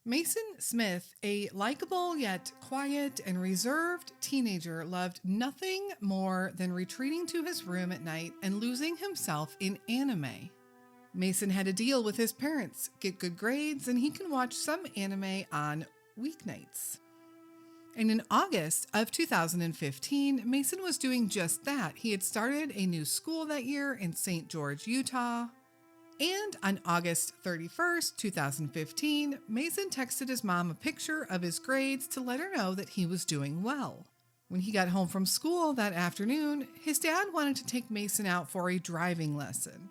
Macin Smith, a likable yet quiet and reserved teenager, loved nothing more than retreating to his room at night and losing himself in anime. Macin had a deal with his parents: get good grades and he can watch some anime on weeknights. And in August of 2015, Macin was doing just that. He had started a new school that year in St. George, Utah. And on August 31st, 2015, Macin texted his mom a picture of his grades to let her know that he was doing well. When he got home from school that afternoon, his dad wanted to take Macin out for a driving lesson.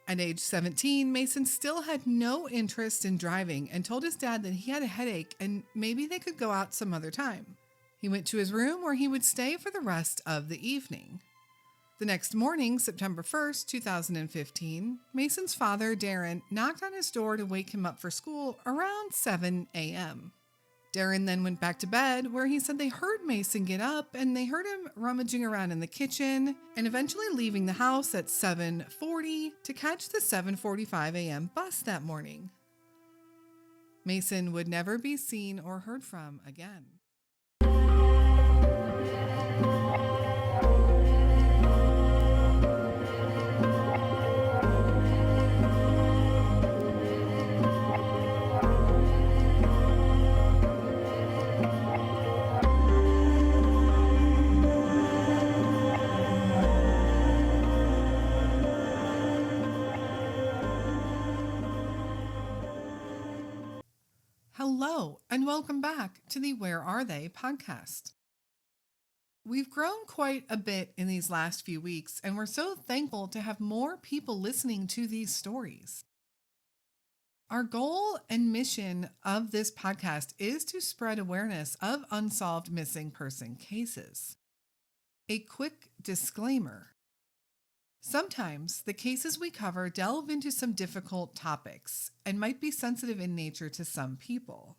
At age 17, Macin still had no interest in driving and told his dad that he had a headache and maybe they could go out some other time. He went to his room where he would stay for the rest of the evening. The next morning, September 1st, 2015, Macin's father, Darren, knocked on his door to wake him up for school around 7 a.m. Darren then went back to bed, where he said they heard Macin get up and they heard him rummaging around in the kitchen and eventually leaving the house at 7:40 to catch the 7:45 a.m. bus that morning. Macin would never be seen or heard from again. Hello, and welcome back to the Where Are They podcast. We've grown quite a bit in these last few weeks, and we're so thankful to have more people listening to these stories. Our goal and mission of this podcast is to spread awareness of unsolved missing person cases. A quick disclaimer. Sometimes the cases we cover delve into some difficult topics and might be sensitive in nature to some people.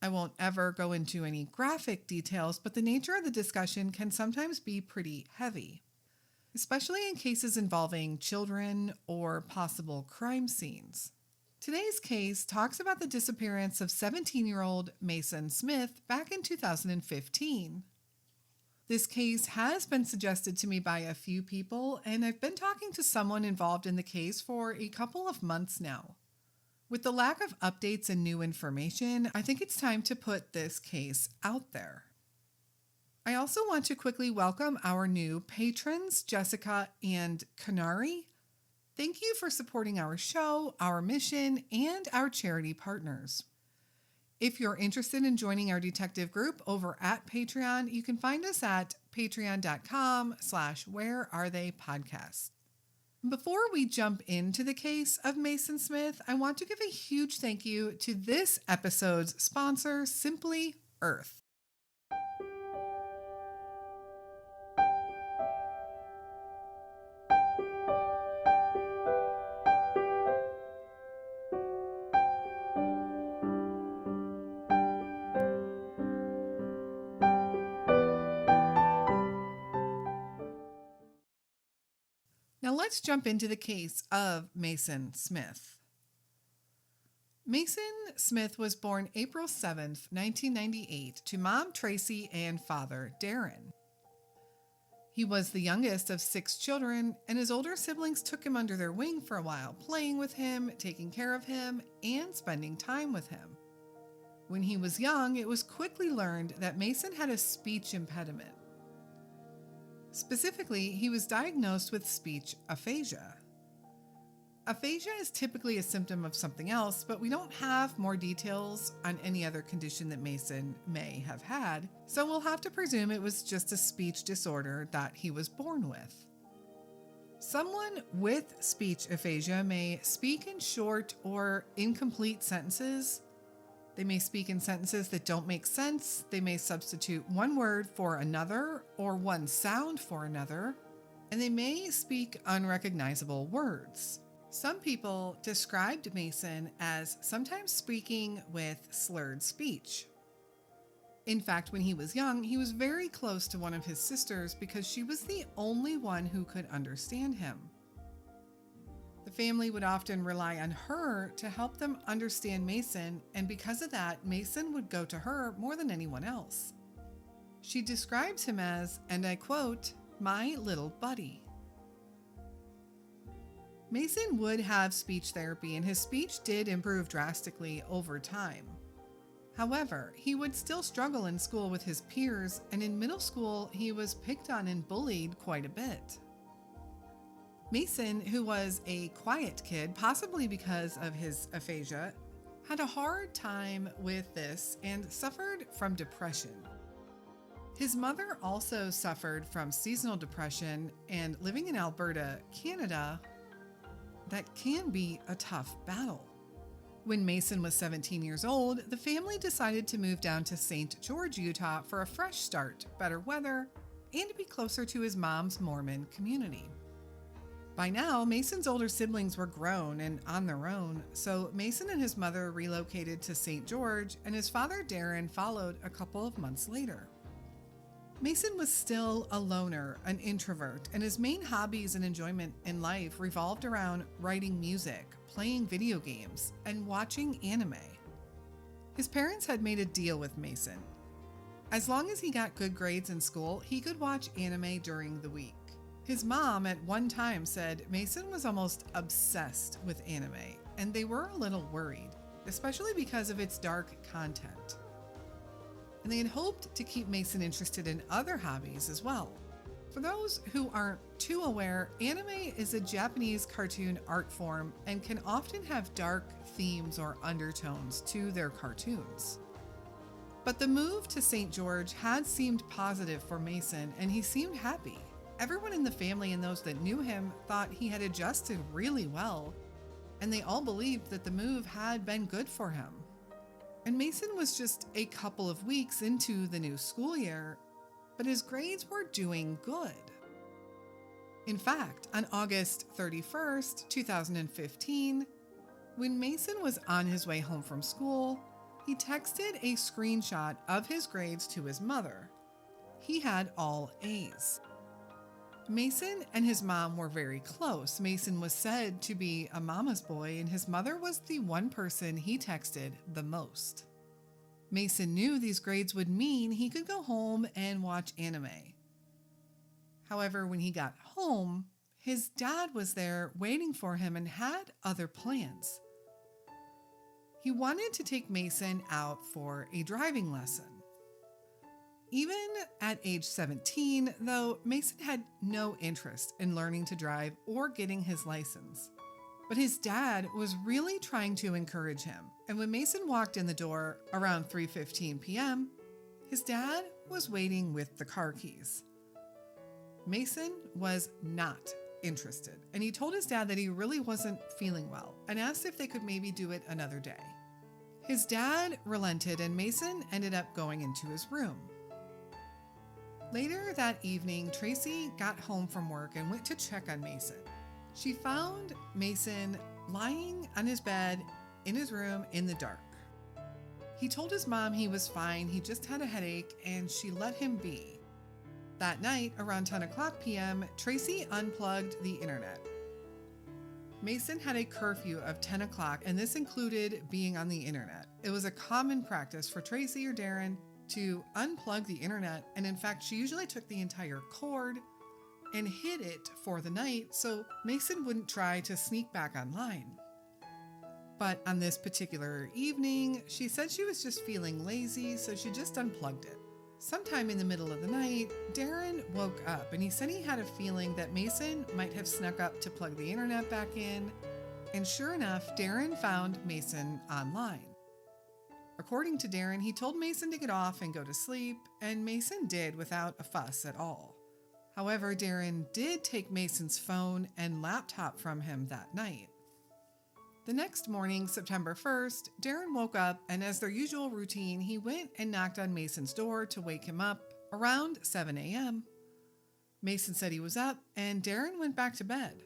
I won't ever go into any graphic details, but the nature of the discussion can sometimes be pretty heavy, especially in cases involving children or possible crime scenes. Today's case talks about the disappearance of 17-year-old Macin Smith back in 2015. This case has been suggested to me by a few people, and I've been talking to someone involved in the case for a couple of months now. With the lack of updates and new information, I think it's time to put this case out there. I also want to quickly welcome our new patrons, Jessica and Kanari. Thank you for supporting our show, our mission, and our charity partners. If you're interested in joining our detective group over at Patreon, you can find us at patreon.com/wherearetheypodcast. Before we jump into the case of Macin Smith, I want to give a huge thank you to this episode's sponsor, Simply Earth. Now let's jump into the case of Macin Smith. Macin Smith was born April 7th, 1998, to Mom Tracy and Father Darren. He was the youngest of 6 children, and his older siblings took him under their wing for a while, playing with him, taking care of him, and spending time with him. When he was young, it was quickly learned that Macin had a speech impediment. Specifically, he was diagnosed with speech aphasia. Aphasia is typically a symptom of something else, but we don't have more details on any other condition that Macin may have had, so we'll have to presume it was just a speech disorder that he was born with. Someone with speech aphasia may speak in short or incomplete sentences. They may speak in sentences that don't make sense. They may substitute one word for another or one sound for another, and they may speak unrecognizable words. Some people described Macin as sometimes speaking with slurred speech. In fact, when he was young, he was very close to one of his sisters because she was the only one who could understand him. The The family would often rely on her to help them understand Macin, and because of that, Macin would go to her more than anyone else. She describes him as, and I quote, "my little buddy." Macin would have speech therapy, and his speech did improve drastically over time. However, he would still struggle in school with his peers, and in middle school, he was picked on and bullied quite a bit. Macin, who was a quiet kid, possibly because of his aphasia, had a hard time with this and suffered from depression. His mother also suffered from seasonal depression, and living in Alberta, Canada, that can be a tough battle. When Macin was 17 years old, the family decided to move down to St. George, Utah for a fresh start, better weather, and to be closer to his mom's Mormon community. By now, Macin's older siblings were grown and on their own, so Macin and his mother relocated to St. George, and his father Darren followed a couple of months later. Macin was still a loner, an introvert, and his main hobbies and enjoyment in life revolved around writing music, playing video games, and watching anime. His parents had made a deal with Macin. As long as he got good grades in school, he could watch anime during the week. His mom at one time said Macin was almost obsessed with anime, and they were a little worried, especially because of its dark content. And they had hoped to keep Macin interested in other hobbies as well. For those who aren't too aware, anime is a Japanese cartoon art form and can often have dark themes or undertones to their cartoons. But the move to St. George had seemed positive for Macin, and he seemed happy. Everyone in the family and those that knew him thought he had adjusted really well, and they all believed that the move had been good for him. And Macin was just a couple of weeks into the new school year, but his grades were doing good. In fact, on August 31st, 2015, when Macin was on his way home from school, he texted a screenshot of his grades to his mother. He had all A's. Macin and his mom were very close. Macin was said to be a mama's boy, and his mother was the one person he texted the most. Macin knew these grades would mean he could go home and watch anime. However, when he got home, his dad was there waiting for him and had other plans. He wanted to take Macin out for a driving lesson. Even at age 17, though, Macin had no interest in learning to drive or getting his license. But his dad was really trying to encourage him, and when Macin walked in the door around 3:15 p.m., his dad was waiting with the car keys. Macin was not interested, and he told his dad that he really wasn't feeling well and asked if they could maybe do it another day. His dad relented, and Macin ended up going into his room. Later that evening, Tracy got home from work and went to check on Macin. She found Macin lying on his bed in his room in the dark. He told his mom he was fine, he just had a headache, and she let him be. That night, around 10 o'clock p.m., Tracy unplugged the internet. Macin had a curfew of 10 o'clock, and this included being on the internet. It was a common practice for Tracy or Darren to unplug the internet, and in fact, she usually took the entire cord and hid it for the night so Macin wouldn't try to sneak back online. But on this particular evening, she said she was just feeling lazy, so she just unplugged it. Sometime in the middle of the night, Darren woke up, and he said he had a feeling that Macin might have snuck up to plug the internet back in, and sure enough, Darren found Macin online. According to Darren, he told Macin to get off and go to sleep, and Macin did without a fuss at all. However, Darren did take Macin's phone and laptop from him that night. The next morning, September 1st, Darren woke up, and as their usual routine, he went and knocked on Macin's door to wake him up around 7 a.m. Macin said he was up, and Darren went back to bed.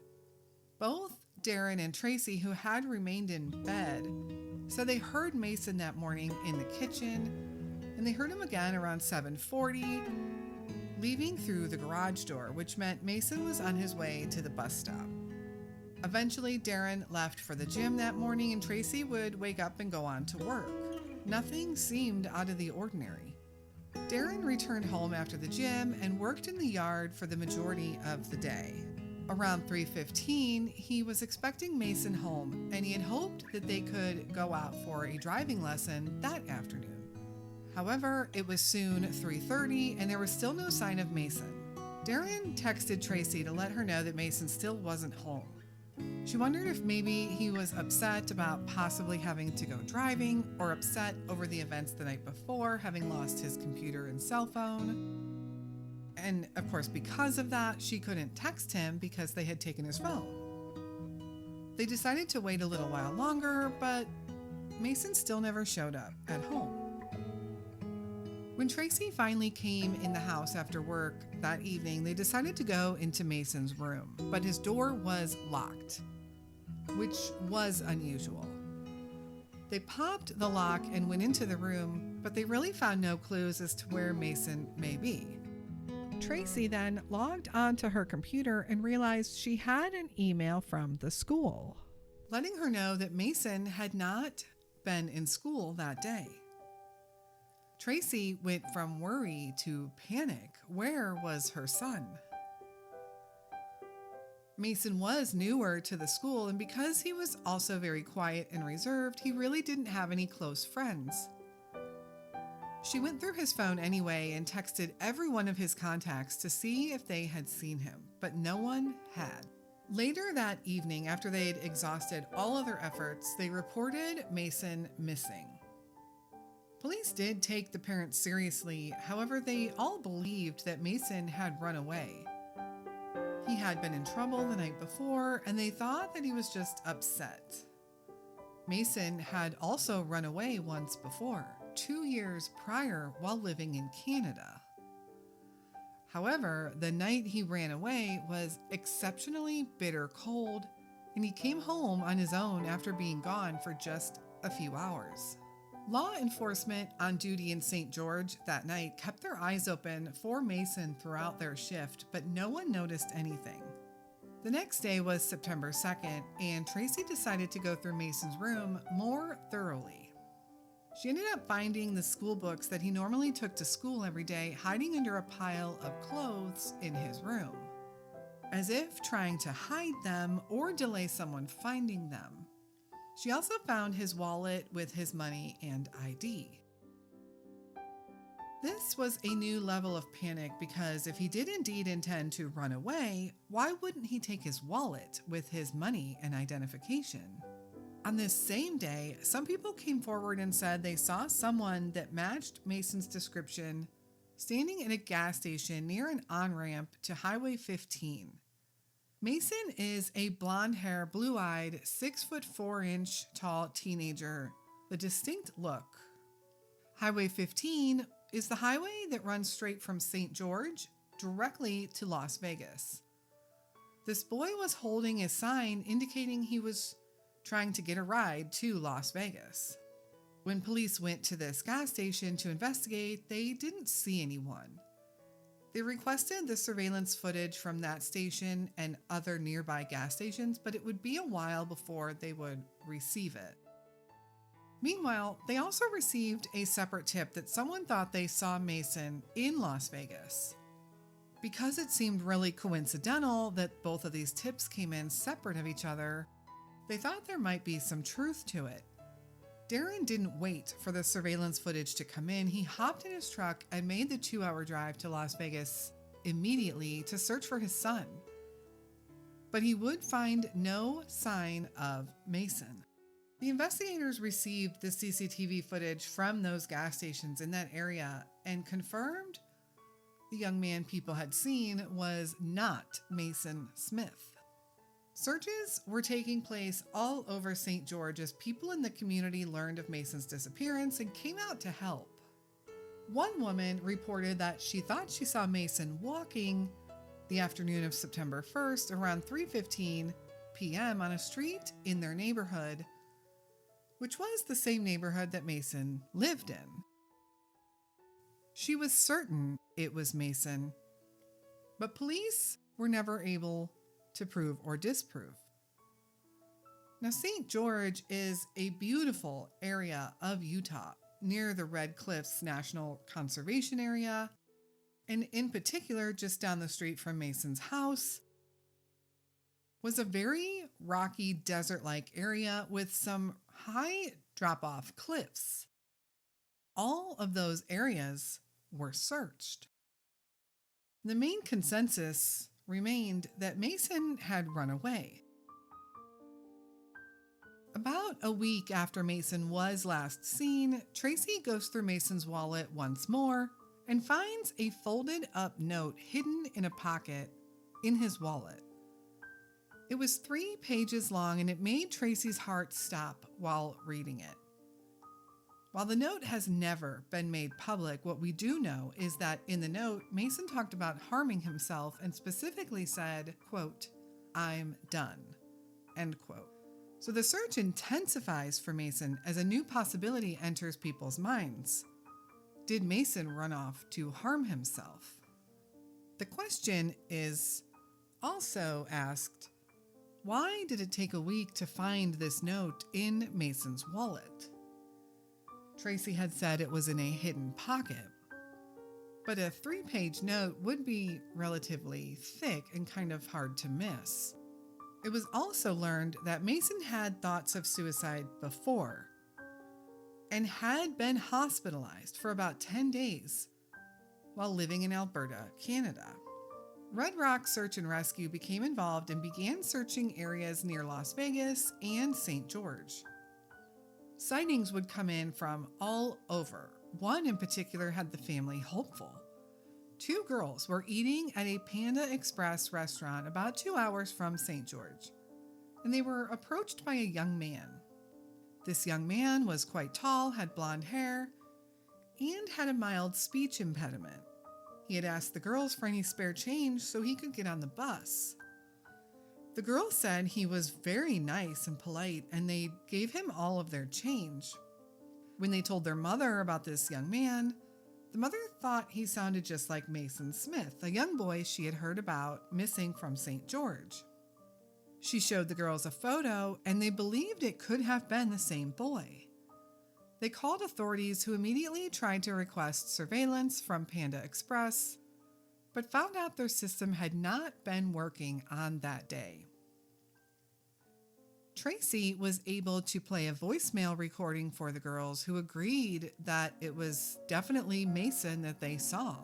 Both Darren and Tracy, who had remained in bed, said they heard Macin that morning in the kitchen, and they heard him again around 7:40, leaving through the garage door, which meant Macin was on his way to the bus stop. Eventually, Darren left for the gym that morning and Tracy would wake up and go on to work. Nothing seemed out of the ordinary. Darren returned home after the gym and worked in the yard for the majority of the day. Around 3:15, he was expecting Macin home and he had hoped that they could go out for a driving lesson that afternoon. However, it was soon 3:30 and there was still no sign of Macin. Darren texted Tracy to let her know that Macin still wasn't home. She wondered if maybe he was upset about possibly having to go driving or upset over the events the night before, having lost his computer and cell phone. And of course, because of that, she couldn't text him because they had taken his phone. They decided to wait a little while longer, but Macin still never showed up at home. When Tracy finally came in the house after work that evening, they decided to go into Macin's room, but his door was locked, which was unusual. They popped the lock and went into the room, but they really found no clues as to where Macin may be. Tracy then logged onto her computer and realized she had an email from the school, letting her know that Macin had not been in school that day. Tracy went from worry to panic. Where was her son? Macin was newer to the school, and because he was also very quiet and reserved, he really didn't have any close friends. She went through his phone anyway and texted every one of his contacts to see if they had seen him, but no one had. Later that evening, after they had exhausted all other efforts, they reported Macin missing. Police did take the parents seriously, however, they all believed that Macin had run away. He had been in trouble the night before, and they thought that he was just upset. Macin had also run away once before, 2 years prior while living in Canada. However, the night he ran away was exceptionally bitter cold, and he came home on his own after being gone for just a few hours. Law enforcement on duty in St. George that night kept their eyes open for Macin throughout their shift, but no one noticed anything. The next day was September 2nd, and Tracy decided to go through Macin's room more thoroughly. She ended up finding the school books that he normally took to school every day hiding under a pile of clothes in his room, as if trying to hide them or delay someone finding them. She also found his wallet with his money and ID. This was a new level of panic because if he did indeed intend to run away, why wouldn't he take his wallet with his money and identification? On this same day, some people came forward and said they saw someone that matched Macin's description standing in a gas station near an on-ramp to Highway 15. Macin is a blonde-haired, blue-eyed, 6'4" tall teenager with a distinct look. Highway 15 is the highway that runs straight from St. George directly to Las Vegas. This boy was holding a sign indicating he was trying to get a ride to Las Vegas. When police went to this gas station to investigate, they didn't see anyone. They requested the surveillance footage from that station and other nearby gas stations, but it would be a while before they would receive it. Meanwhile, they also received a separate tip that someone thought they saw Macin in Las Vegas. Because it seemed really coincidental that both of these tips came in separate of each other, they thought there might be some truth to it. Darren didn't wait for the surveillance footage to come in. He hopped in his truck and made the 2-hour drive to Las Vegas immediately to search for his son. But he would find no sign of Macin. The investigators received the CCTV footage from those gas stations in that area and confirmed the young man people had seen was not Macin Smith. Searches were taking place all over St. George as people in the community learned of Macin's disappearance and came out to help. One woman reported that she thought she saw Macin walking the afternoon of September 1st around 3:15 p.m. on a street in their neighborhood, which was the same neighborhood that Macin lived in. She was certain it was Macin, but police were never able to prove or disprove. Now, St. George is a beautiful area of Utah near the Red Cliffs National Conservation Area, and in particular, just down the street from Macin's house, was a very rocky desert-like area with some high drop-off cliffs. All of those areas were searched. The main consensus remained that Macin had run away. About a week after Macin was last seen, Tracy goes through Macin's wallet once more and finds a folded up note hidden in a pocket in his wallet. It was 3 pages long and it made Tracy's heart stop while reading it. While the note has never been made public, what we do know is that in the note, Macin talked about harming himself and specifically said, quote, "I'm done," end quote. So the search intensifies for Macin as a new possibility enters people's minds. Did Macin run off to harm himself? The question is also asked, why did it take a week to find this note in Macin's wallet? Tracy had said it was in a hidden pocket, but a 3-page note would be relatively thick and kind of hard to miss. It was also learned that Macin had thoughts of suicide before and had been hospitalized for about 10 days while living in Alberta, Canada. Red Rock Search and Rescue became involved and began searching areas near Las Vegas and St. George. Sightings would come in from all over. One in particular had the family hopeful. 2 girls were eating at a Panda Express restaurant about 2 hours from St. George, and they were approached by a young man. This young man was quite tall, had blonde hair, and had a mild speech impediment. He had asked the girls for any spare change so he could get on the bus. The girls said he was very nice and polite, and they gave him all of their change. When they told their mother about this young man, the mother thought he sounded just like Macin Smith, a young boy she had heard about missing from St. George. She showed the girls a photo, and they believed it could have been the same boy. They called authorities, who immediately tried to request surveillance from Panda Express, but found out their system had not been working on that day. Tracy was able to play a voicemail recording for the girls, who agreed that it was definitely Macin that they saw.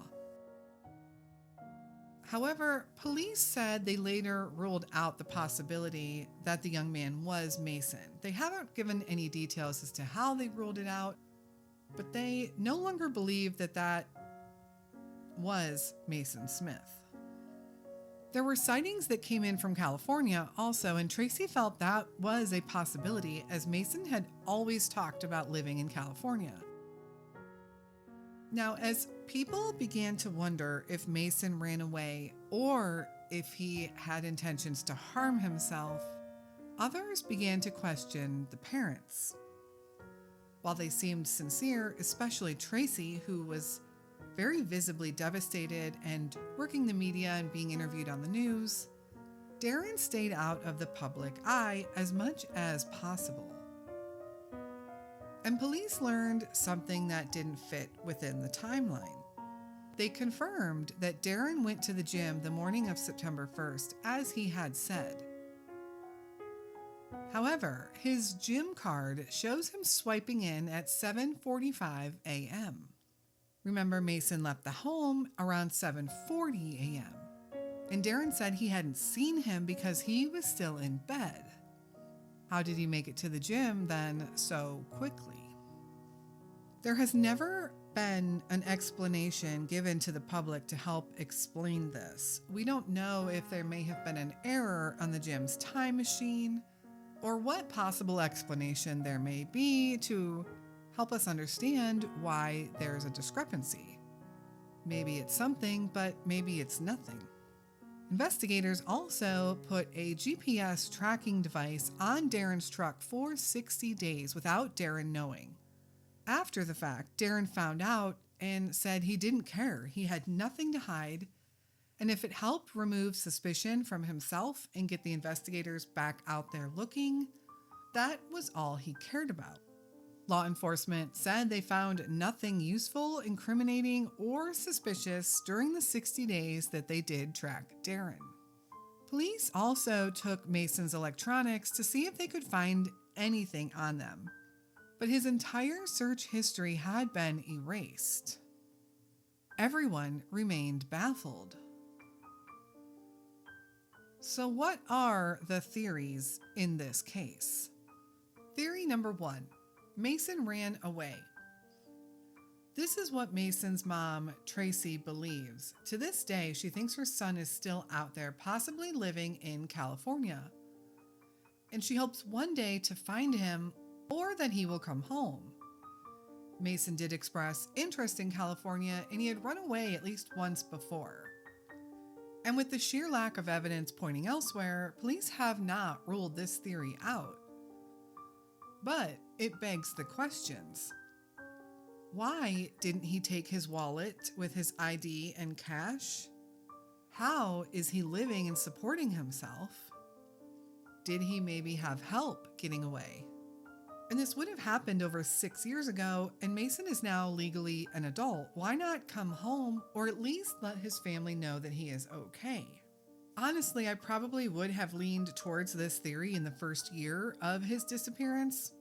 However, police said they later ruled out the possibility that the young man was Macin. They haven't given any details as to how they ruled it out, but they no longer believe that that was Macin Smith. There were sightings that came in from California also, and Tracy felt that was a possibility, as Macin had always talked about living in California. Now, as people began to wonder if Macin ran away or if he had intentions to harm himself, others began to question the parents. While they seemed sincere, especially Tracy, who was very visibly devastated and working the media and being interviewed on the news, Darren stayed out of the public eye as much as possible. And police learned something that didn't fit within the timeline. They confirmed that Darren went to the gym the morning of September 1st, as he had said. However, his gym card shows him swiping in at 7:45 a.m. Remember, Macin left the home around 7:40 a.m. And Darren said he hadn't seen him because he was still in bed. How did he make it to the gym then so quickly? There has never been an explanation given to the public to help explain this. We don't know if there may have been an error on the gym's time machine, or what possible explanation there may be to help us understand why there's a discrepancy. Maybe it's something, but maybe it's nothing. Investigators also put a GPS tracking device on Darren's truck for 60 days without Darren knowing. After the fact, Darren found out and said he didn't care. He had nothing to hide, and if it helped remove suspicion from himself and get the investigators back out there looking, That was all he cared about. Law enforcement said they found nothing useful, incriminating, or suspicious during the 60 days that they did track Darren. Police also took Macin's electronics to see if they could find anything on them, but his entire search history had been erased. Everyone remained baffled. So, what are the theories in this case? Theory number 1. Macin ran away. This is what Macin's mom, Tracy, believes. To this day, she thinks her son is still out there, possibly living in California. And she hopes one day to find him or that he will come home. Macin did express interest in California, and he had run away at least once before. And with the sheer lack of evidence pointing elsewhere, police have not ruled this theory out. But it begs the questions. Why didn't he take his wallet with his ID and cash? How is he living and supporting himself? Did he maybe have help getting away? And this would have happened over 6 years ago, and Macin is now legally an adult. Why not come home or at least let his family know that he is okay? Honestly, I probably would have leaned towards this theory in the first year of his disappearance.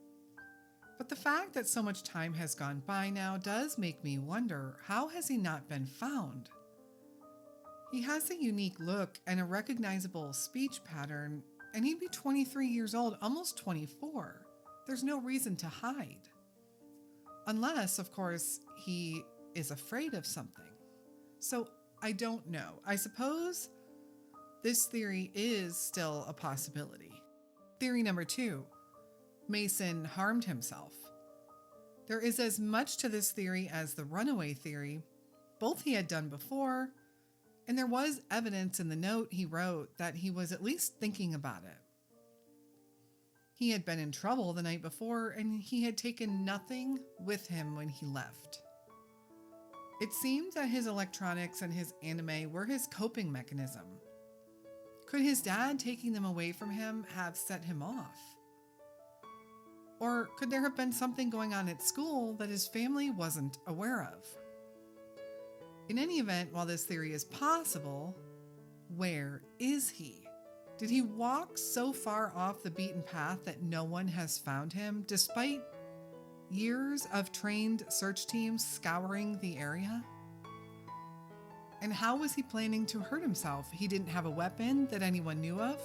But the fact that so much time has gone by now does make me wonder, how has he not been found? He has a unique look and a recognizable speech pattern, and he'd be 23 years old, almost 24. There's no reason to hide. Unless, of course, he is afraid of something. So I don't know. I suppose this theory is still a possibility. Theory number 2. Macin harmed himself. There is as much to this theory as the runaway theory. Both he had done before, and there was evidence in the note he wrote that he was at least thinking about it. He had been in trouble the night before, and he had taken nothing with him when he left. It seemed that his electronics and his anime were his coping mechanism. Could his dad taking them away from him have set him off? Or could there have been something going on at school that his family wasn't aware of? In any event, while this theory is possible, where is he? Did he walk so far off the beaten path that no one has found him, despite years of trained search teams scouring the area? And how was he planning to hurt himself? He didn't have a weapon that anyone knew of.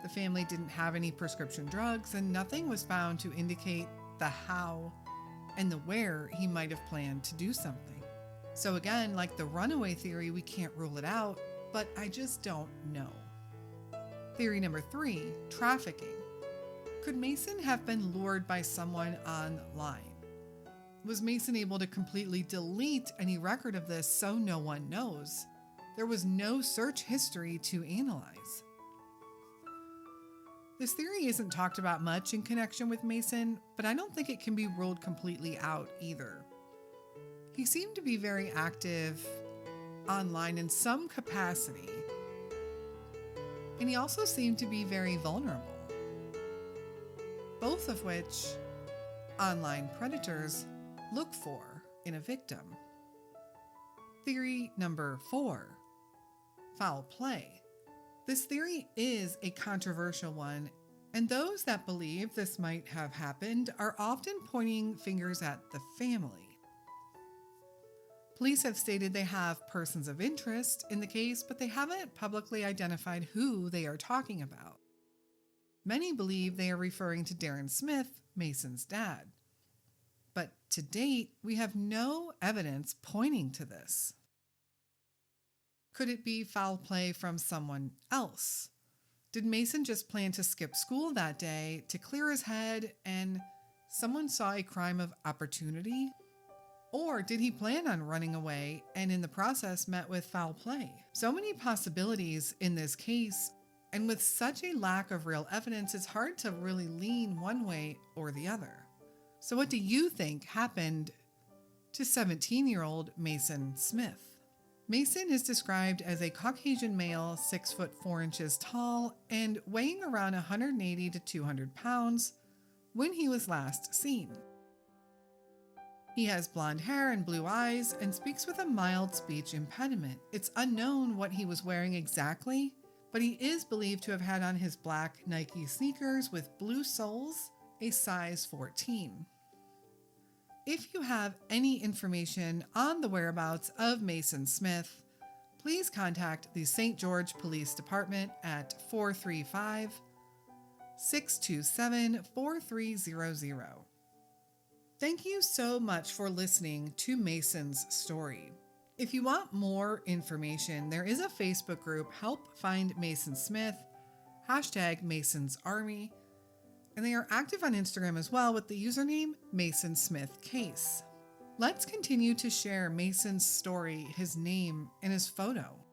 The family didn't have any prescription drugs, and nothing was found to indicate the how and the where he might have planned to do something. So again, like the runaway theory, we can't rule it out, but I just don't know. Theory number 3, trafficking. Could Macin have been lured by someone online? Was Macin able to completely delete any record of this so no one knows? There was no search history to analyze. This theory isn't talked about much in connection with Macin, but I don't think it can be ruled completely out either. He seemed to be very active online in some capacity, and he also seemed to be very vulnerable, both of which online predators look for in a victim. Theory number 4, foul play. This theory is a controversial one, and those that believe this might have happened are often pointing fingers at the family. Police have stated they have persons of interest in the case, but they haven't publicly identified who they are talking about. Many believe they are referring to Darren Smith, Macin's dad. But to date, we have no evidence pointing to this. Could it be foul play from someone else? Did Macin just plan to skip school that day to clear his head and someone saw a crime of opportunity? Or did he plan on running away and in the process met with foul play? So many possibilities in this case, and with such a lack of real evidence, it's hard to really lean one way or the other. So what do you think happened to 17-year-old Macin Smith? Macin is described as a Caucasian male, 6 foot 4 inches tall, and weighing around 180 to 200 pounds when he was last seen. He has blonde hair and blue eyes and speaks with a mild speech impediment. It's unknown what he was wearing exactly, but he is believed to have had on his black Nike sneakers with blue soles, a size 14. If you have any information on the whereabouts of Macin Smith, please contact the St. George Police Department at 435 627 4300. Thank you so much for listening to Macin's story. If you want more information, there is a Facebook group, Help Find Macin Smith, #Macin's Army, and they are active on Instagram as well with the username Macin Smith Case. Let's continue to share Macin's story, his name, and his photo.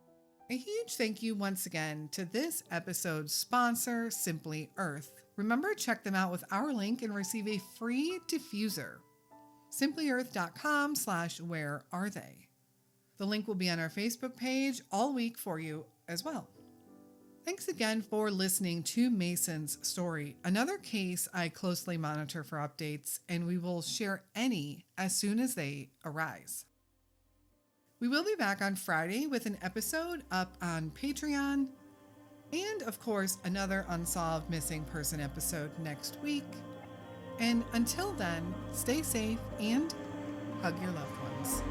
A huge thank you once again to this episode's sponsor, Simply Earth. Remember, check them out with our link and receive a free diffuser. simplyearth.com/wherearethey. The link will be on our Facebook page all week for you as well. Thanks again for listening to Macin's story, another case I closely monitor for updates, and we will share any as soon as they arise. We will be back on Friday with an episode up on Patreon, and of course, another Unsolved Missing Person episode next week. And until then, stay safe and hug your loved ones.